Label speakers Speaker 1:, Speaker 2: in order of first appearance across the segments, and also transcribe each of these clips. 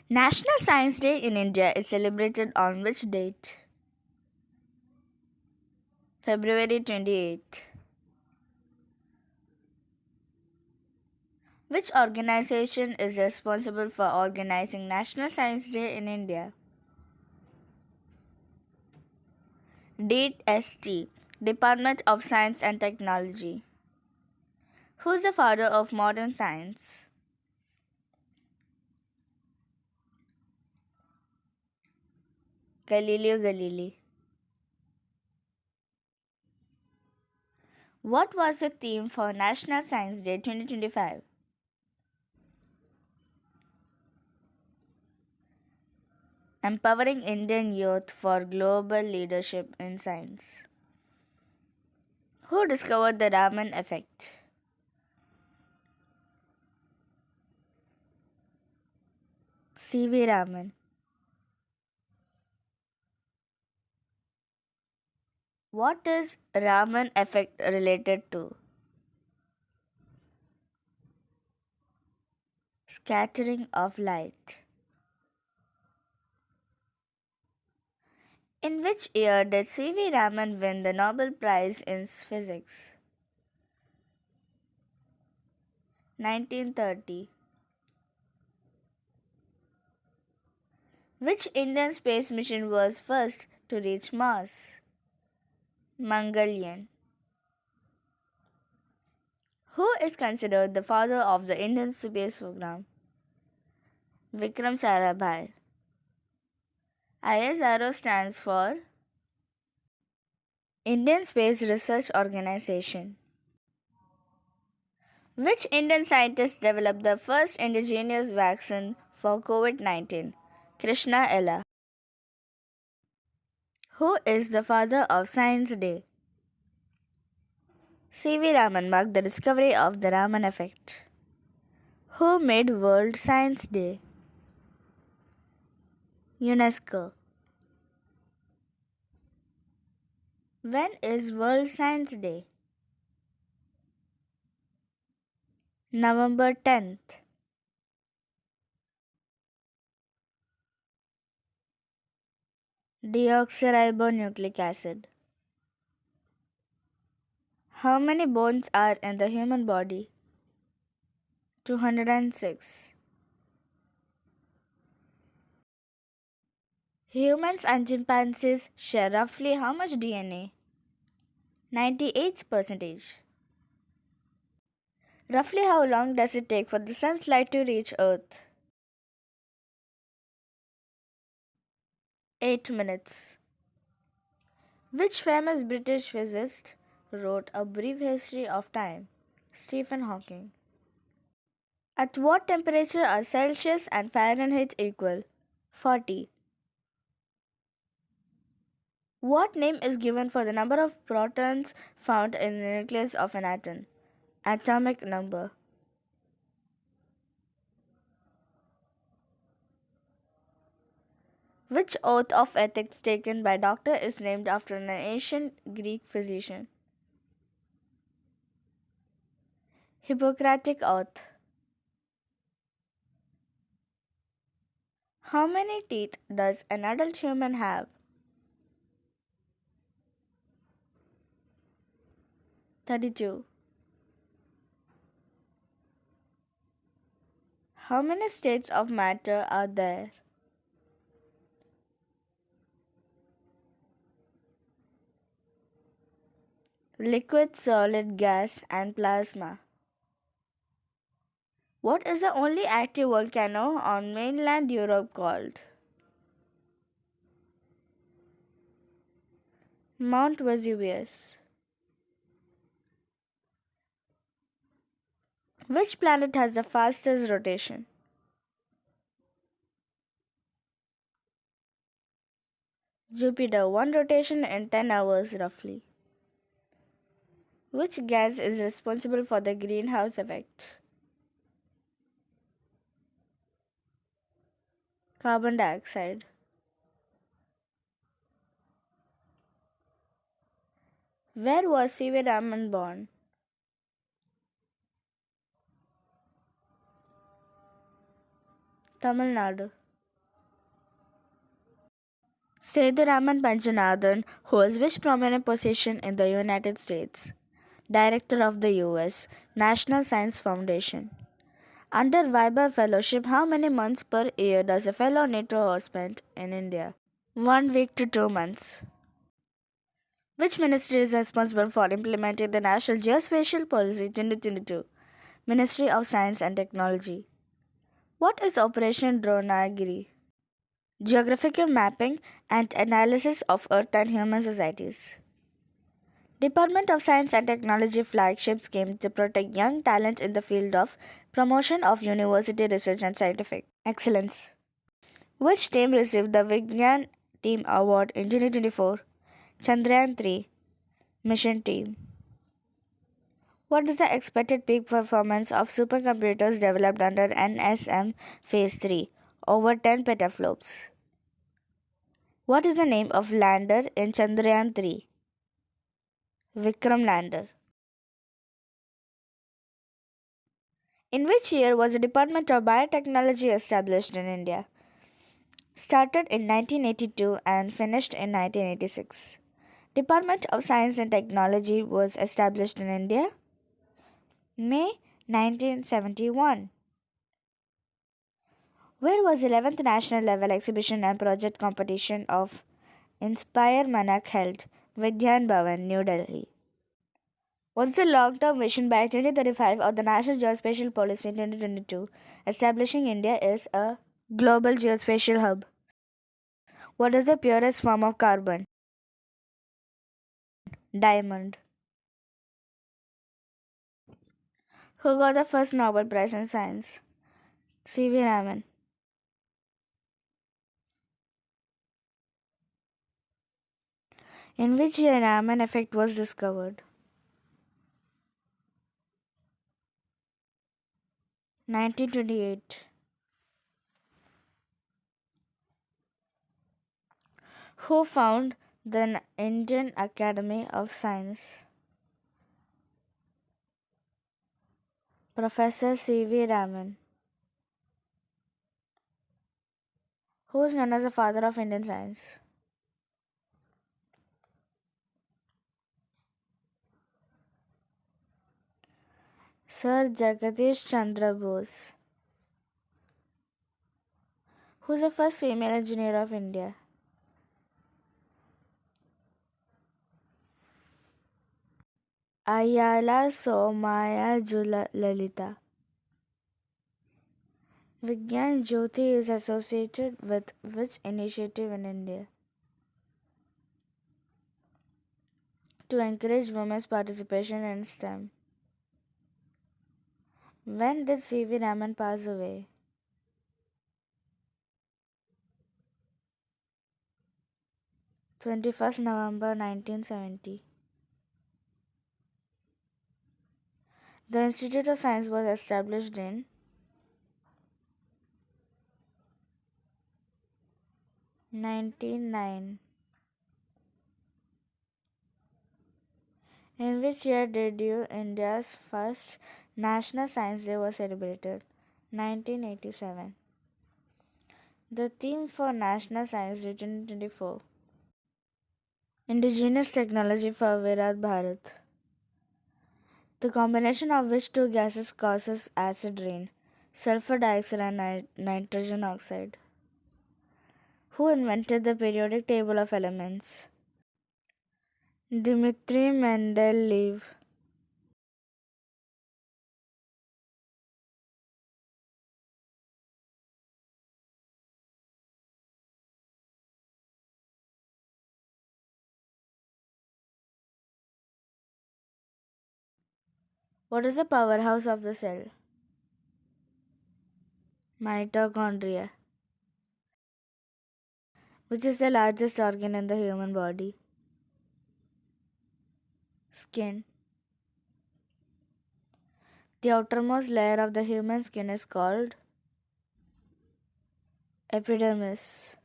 Speaker 1: National Science Day in India is celebrated on which date? February 28th. Which organization is responsible for organizing National Science Day in India? DST, Department of Science and Technology. Who is the father of modern science? Galileo Galilei. What was the theme for National Science Day 2025? Empowering Indian youth for global leadership in science. Who discovered the Raman effect? C.V. Raman. What is Raman effect related to? Scattering of light. In which year did C.V. Raman win the Nobel Prize in Physics? 1930. Which Indian space mission was first to reach Mars? Mangalyaan. Who is considered the father of the Indian space program? Vikram Sarabhai. ISRO stands for Indian Space Research Organization. Which Indian scientist developed the first indigenous vaccine for COVID-19? Krishna Ella. Who is the father of Science Day? C.V. Raman marked the discovery of the Raman effect. Who made World Science Day? UNESCO. When is World Science Day? November 10th. Deoxyribonucleic acid. How many bones are in the human body? 206. Humans and chimpanzees share roughly how much DNA? 98%. Roughly how long does it take for the sun's light to reach Earth? 8 minutes. Which famous British physicist wrote A Brief History of Time? Stephen Hawking. At what temperature are Celsius and Fahrenheit equal? 40. What name is given for the number of protons found in the nucleus of an atom? Atomic number. Which oath of ethics taken by doctor is named after an ancient Greek physician? Hippocratic oath. How many teeth does an adult human have? 32. How many states of matter are there? Liquid, solid, gas, and plasma. What is the only active volcano on mainland Europe called? Mount Vesuvius. Which planet has the fastest rotation? Jupiter, one rotation in 10 hours roughly. Which gas is responsible for the greenhouse effect? Carbon dioxide. Where was C.V. Raman born? Tamil Nadu. Sethuraman Panjanathan holds which prominent position in the United States? Director of the US National Science Foundation. Under Viber Fellowship, how many months per year does a fellow need to spend in India? 1 week to 2 months. Which ministry is responsible for implementing the National Geospatial Policy 2022? Ministry of Science and Technology. What is Operation Dronagiri? Geographical mapping and analysis of Earth and human societies. Department of Science and Technology flagship scheme to protect young talent in the field of promotion of university research and scientific excellence. Which team received the Vigyan Team Award in 2024? Chandrayaan 3 Mission Team. What is the expected peak performance of supercomputers developed under NSM Phase 3? Over 10 petaflops. What is the name of lander in Chandrayaan 3? Vikram lander. In which year was the Department of Biotechnology established in India? Started in 1982 and finished in 1986. Department of Science and Technology was established in India? May 1971. Where was 11th National Level Exhibition and Project Competition of Inspire Manak held? Vidyan Bhavan, New Delhi. What's the long-term vision by 2035 of the National Geospatial Policy in 2022? Establishing India as a global geospatial hub. What is the purest form of carbon? Diamond. Who got the first Nobel Prize in Science? C.V. Raman. In which year Raman effect was discovered? 1928. Who founded the Indian Academy of Science? Professor C.V. Raman. Who is known as the father of Indian science? Sir Jagadish Chandra Bose. Who is the first female engineer of India? Ayala Somaya Lalita. Vigyan Jyoti is associated with which initiative in India? To encourage women's participation in STEM. When did C.V. Raman pass away? 21st November 1970. The Institute of Science was established in 1909. In which year did India's first National Science Day was celebrated? 1987. The theme for National Science Day 2024. Indigenous technology for Virat Bharat. The combination of which two gases causes acid rain? Sulfur dioxide and nitrogen oxide. Who invented the periodic table of elements? Dmitri Mendeleev. What is the powerhouse of the cell? Mitochondria. Which is the largest organ in the human body? Skin. The outermost layer of the human skin is called epidermis.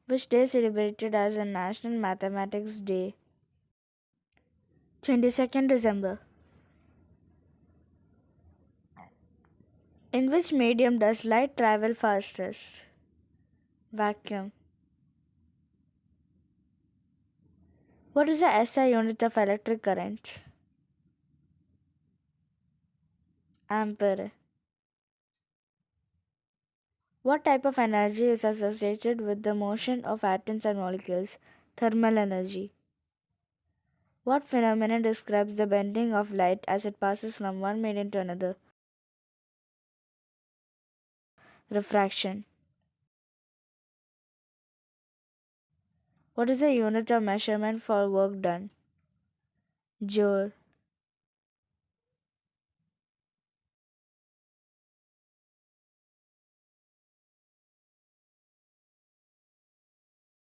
Speaker 1: Which day is celebrated as a National Mathematics Day? 22nd December. In which medium does light travel fastest? Vacuum. What is the SI unit of electric current? Ampere. What type of energy is associated with the motion of atoms and molecules? Thermal energy. What phenomenon describes the bending of light as it passes from one medium to another? Refraction. What is the unit of measurement for work done? Joule.